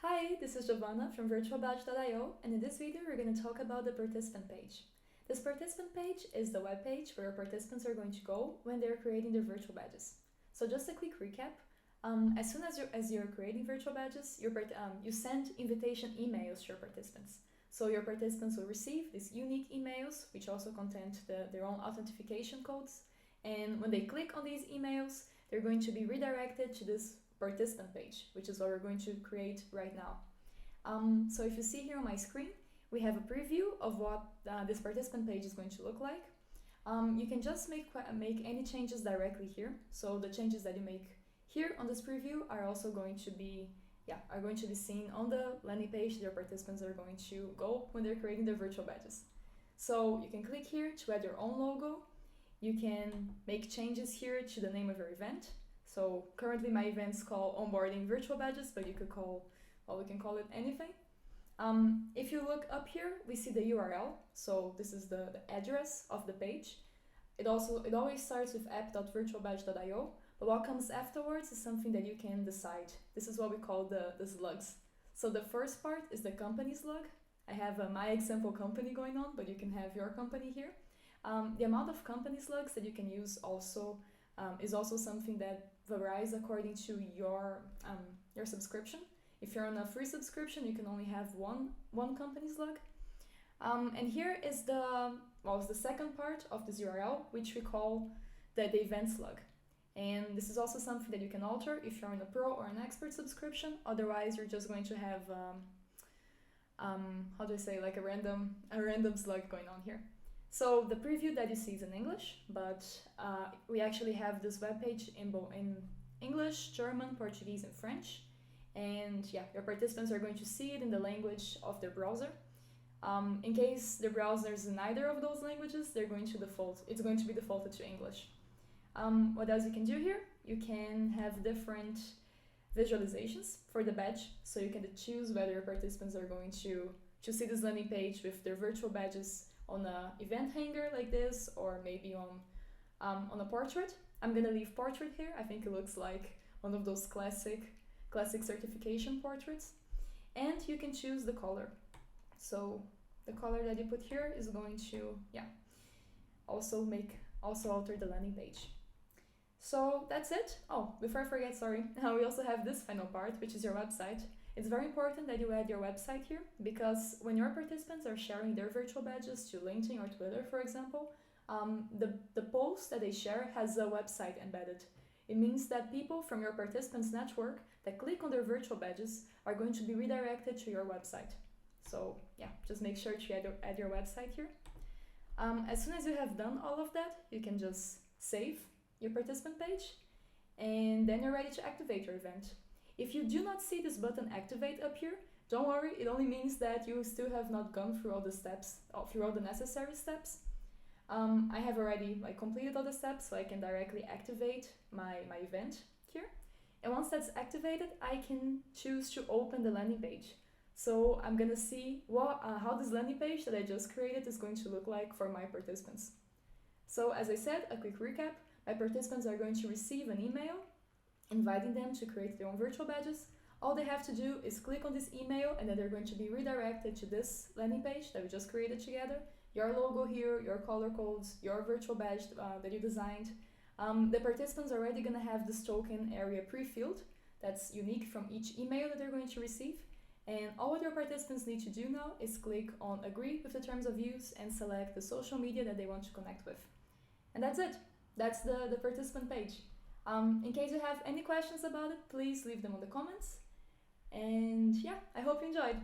Hi, this is Giovanna from Virtualbadge-io, and in this video we're going to talk about the participant page. This participant page is the web page where participants are going to go when they're creating their virtual badges. So just a quick recap. As soon as you're creating virtual badges, you send invitation emails to your participants. So your participants will receive these unique emails, which also contain their own authentication codes. And when they click on these emails, they're going to be redirected to this participant page, which is what we're going to create right now. So if you see here on my screen, we have a preview of what this participant page is going to look like. You can just make any changes directly here. So the changes that you make here on this preview are also going to be seen on the landing page that your participants are going to go when they're creating their virtual badges. So you can click here to add your own logo. You can make changes here to the name of your event. So currently my event's called Onboarding Virtual Badges, but we can call it anything. If you look up here, we see the URL. So this is the address of the page. It always starts with app.virtualbadge.io, but what comes afterwards is something that you can decide. This is what we call the slugs. So the first part is the company slug. I have my example company going on, but you can have your company here. The amount of company slugs that you can use is also something that varies according to your subscription. If you're on a free subscription, you can only have one company slug. And here is the second part of this URL, which we call the event slug. And this is also something that you can alter if you're on a pro or an expert subscription. Otherwise, you're just going to have like a random slug going on here. So the preview that you see is in English, but we actually have this webpage in English, German, Portuguese, and French. And yeah, your participants are going to see it in the language of their browser. In case the browser is in either of those languages, it's going to be defaulted to English. What else you can do here? You can have different visualizations for the badge. So you can choose whether your participants are going to see this landing page with their virtual badges on an event hanger like this, or maybe on a portrait. I'm gonna leave portrait here. I think it looks like one of those classic certification portraits. And you can choose the color. So the color that you put here is going to also alter the landing page. So that's it. Oh, before I forget, sorry, we also have this final part, which is your website. It's very important that you add your website here, because when your participants are sharing their virtual badges to LinkedIn or Twitter, for example, the post that they share has a website embedded. It means that people from your participants' network that click on their virtual badges are going to be redirected to your website. So yeah, just make sure to add your website here. As soon as you have done all of that, you can just save your participant page, and then you're ready to activate your event. If you do not see this button activate up here, don't worry, it only means that you still have not gone through all the steps, through all the necessary steps. I have already completed all the steps, so I can directly activate my event here. And once that's activated, I can choose to open the landing page. So I'm gonna see how this landing page that I just created is going to look like for my participants. So as I said, a quick recap, my participants are going to receive an email inviting them to create their own virtual badges. All they have to do is click on this email, and then they're going to be redirected to this landing page that we just created together. Your logo here, your color codes, your virtual badge that you designed. The participants are already going to have this token area pre-filled that's unique from each email that they're going to receive. And all what your participants need to do now is click on agree with the terms of use and select the social media that they want to connect with. And that's it. That's the participant page. In case you have any questions about it, please leave them on the comments. And yeah, I hope you enjoyed.